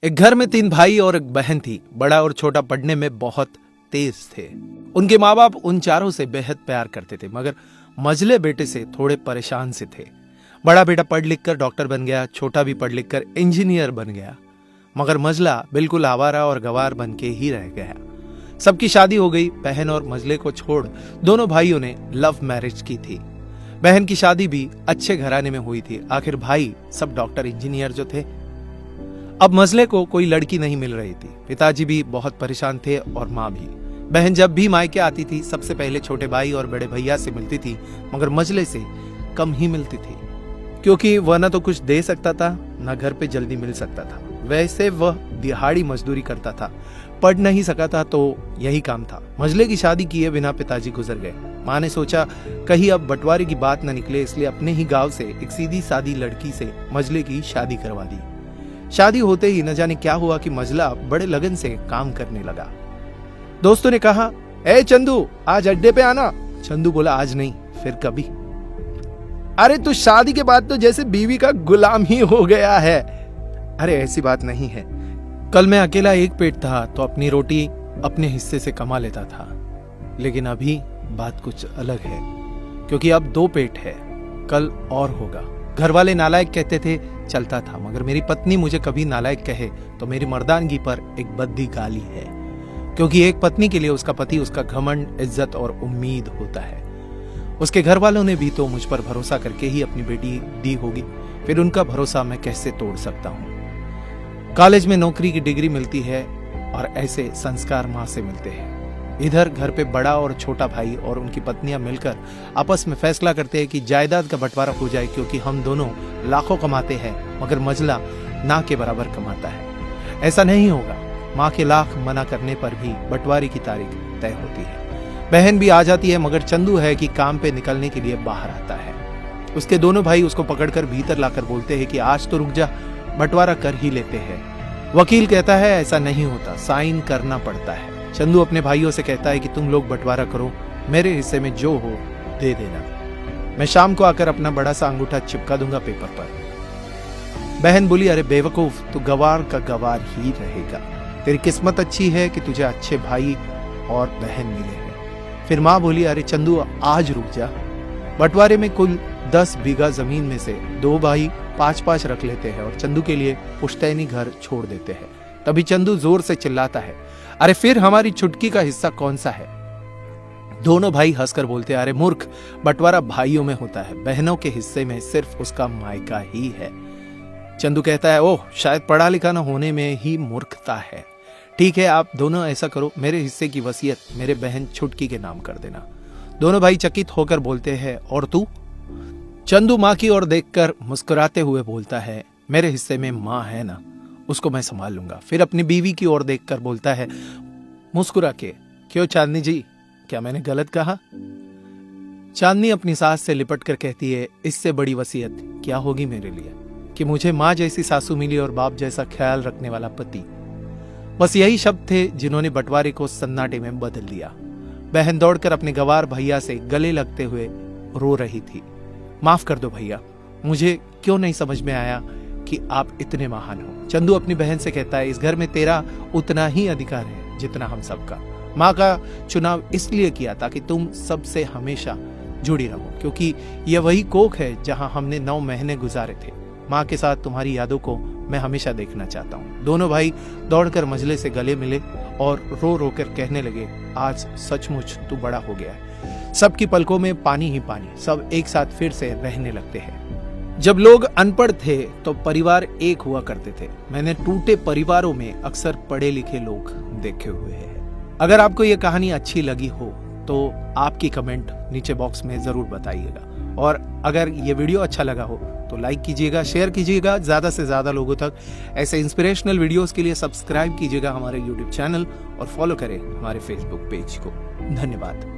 एक घर में 3 भाई और एक बहन थी। बड़ा और छोटा पढ़ने में बहुत तेज थे। उनके माँ बाप उन चारों से बेहद प्यार करते थे, मगर मझले बेटे से थोड़े परेशान से थे। बड़ा बेटा पढ़ लिख कर डॉक्टर बन गया, छोटा भी पढ़ लिख कर इंजीनियर बन गया, मगर मझला बिल्कुल आवारा और गवार बन के ही रह गया। सबकी शादी हो गई। बहन और मझले को छोड़ दोनों भाइयों ने लव मैरिज की थी। बहन की शादी भी अच्छे घराने में हुई थी। आखिर भाई सब डॉक्टर इंजीनियर जो थे। अब मझले को कोई लड़की नहीं मिल रही थी। पिताजी भी बहुत परेशान थे और माँ भी। बहन जब भी मायके आती थी सबसे पहले छोटे भाई और बड़े भैया से मिलती थी, मगर मझले से कम ही मिलती थी, क्योंकि वह न तो कुछ दे सकता था न घर पे जल्दी मिल सकता था। वैसे वह दिहाड़ी मजदूरी करता था, पढ़ नहीं सका था तो यही काम था। मझले की शादी किए बिना पिताजी गुजर गए। माँ ने सोचा कहीं अब बंटवारे की बात न निकले, इसलिए अपने ही गांव से एक सीधी सादी लड़की से मझले की शादी करवा दी। शादी होते ही न जाने क्या हुआ कि मझला बड़े लगन से काम करने लगा। दोस्तों ने कहा, ए चंदू आज अड्डे पे आना। चंदू बोला, आज नहीं, फिर कभी। अरे तू शादी के बाद तो जैसे बीवी का गुलाम ही हो गया है। अरे ऐसी बात नहीं है, कल मैं अकेला एक पेट था तो अपनी रोटी अपने हिस्से से कमा लेता था, लेकिन अभी बात कुछ अलग है, क्योंकि अब 2 पेट है, कल और होगा। घर वाले नालायक कहते थे, चलता था, मगर मेरी पत्नी मुझे कभी नालायक कहे तो मेरी मर्दानगी पर एक बद्दी गाली है, क्योंकि एक पत्नी के लिए उसका पति उसका घमंड, इज्जत और उम्मीद होता है। उसके घर वालों ने भी तो मुझ पर भरोसा करके ही अपनी बेटी दी होगी, फिर उनका भरोसा मैं कैसे तोड़ सकता हूँ। कॉलेज में नौकरी की डिग्री मिलती है और ऐसे संस्कार माँ से मिलते हैं। इधर घर पे बड़ा और छोटा भाई और उनकी पत्नियां मिलकर आपस में फैसला करते हैं कि जायदाद का बंटवारा हो जाए, क्योंकि हम दोनों लाखों कमाते हैं मगर मझला ना के बराबर कमाता है। ऐसा नहीं होगा। माँ के लाख मना करने पर भी बंटवारे की तारीख तय होती है। बहन भी आ जाती है, मगर चंदू है कि काम पे निकलने के लिए बाहर आता है। उसके दोनों भाई उसको पकड़कर भीतर लाकर बोलते हैं कि आज तो रुक जा, बंटवारा कर ही लेते हैं। वकील कहता है ऐसा नहीं होता, साइन करना पड़ता है। चंदू अपने भाइयों से कहता है कि तुम लोग बंटवारा करो, मेरे हिस्से में जो हो दे देना, मैं शाम को आकर अपना बड़ा सा अंगूठा चिपका दूंगा पेपर पर। बहन बोली, अरे बेवकूफ, तू गवार का गवार ही रहेगा। तेरी किस्मत अच्छी है कि तुझे अच्छे भाई और बहन मिले हैं। फिर माँ बोली, अरे चंदू आज रुक जा, बंटवारे में कुल 10 बीघा जमीन में से 2 भाई 5-5 रख लेते हैं और चंदू के लिए पुश्तैनी घर छोड़ देते हैं। तभी चंदू जोर से चिल्लाता है, अरे फिर हमारी छुटकी का हिस्सा कौन सा है? दोनों भाई हंसकर बोलते हैं, अरे मूर्ख, बंटवारा भाइयों में होता है, बहनों के हिस्से में सिर्फ उसका मायका ही है। चंदू कहता है, ओह, शायद पढ़ा लिखा न होने में ही मूर्खता है। ठीक है, आप दोनों ऐसा करो, मेरे हिस्से की वसीयत मेरे बहन छुटकी के नाम कर देना। दोनों भाई चकित होकर बोलते हैं, और तू? चंदू माँ की ओर देखकर मुस्कुराते हुए बोलता है, मेरे हिस्से में माँ है ना, उसको मैं संभाल लूंगा। फिर अपनी बीवी की ओर देखकर बोलता है मुस्कुरा के, क्यों चांदनी जी, क्या मैंने गलत कहा? चांदनी अपनी सास से लिपट कर कहती है, इससे बड़ी वसीयत क्या होगी मेरे लिए, कि मुझे माँ जैसी सासू मिली और बाप जैसा ख्याल रखने वाला पति। बस यही शब्द थे जिन्होंने बंटवारे को सन्नाटे में बदल दिया। बहन दौड़कर अपने गवार भैया से गले लगते हुए रो रही थी, माफ कर दो भैया, मुझे क्यों नहीं समझ में आया कि आप इतने महान हो। चंदू अपनी बहन से कहता है, इस घर में तेरा उतना ही अधिकार है जितना हम सबका। माँ का चुनाव इसलिए किया ताकि तुम सबसे हमेशा जुड़ी रहो, क्योंकि यह वही कोख है जहां हमने 9 महीने गुजारे थे। माँ के साथ तुम्हारी यादों को मैं हमेशा देखना चाहता हूँ। दोनों भाई दौड़कर मझले से गले मिले और रो रो कर कहने लगे, आज सचमुच तू बड़ा हो गया है। सबकी पलकों में पानी ही पानी, सब एक साथ फिर से रहने लगते हैं। जब लोग अनपढ़ थे तो परिवार एक हुआ करते थे। मैंने टूटे परिवारों में अक्सर पढ़े लिखे लोग देखे हुए हैं। अगर आपको ये कहानी अच्छी लगी हो तो आपकी कमेंट नीचे बॉक्स में जरूर बताइएगा, और अगर ये वीडियो अच्छा लगा हो तो लाइक कीजिएगा, शेयर कीजिएगा ज्यादा से ज्यादा लोगों तक। ऐसे इंस्पिरेशनल वीडियोस के लिए सब्सक्राइब कीजिएगा हमारे YouTube चैनल और फॉलो करें हमारे Facebook पेज को। धन्यवाद।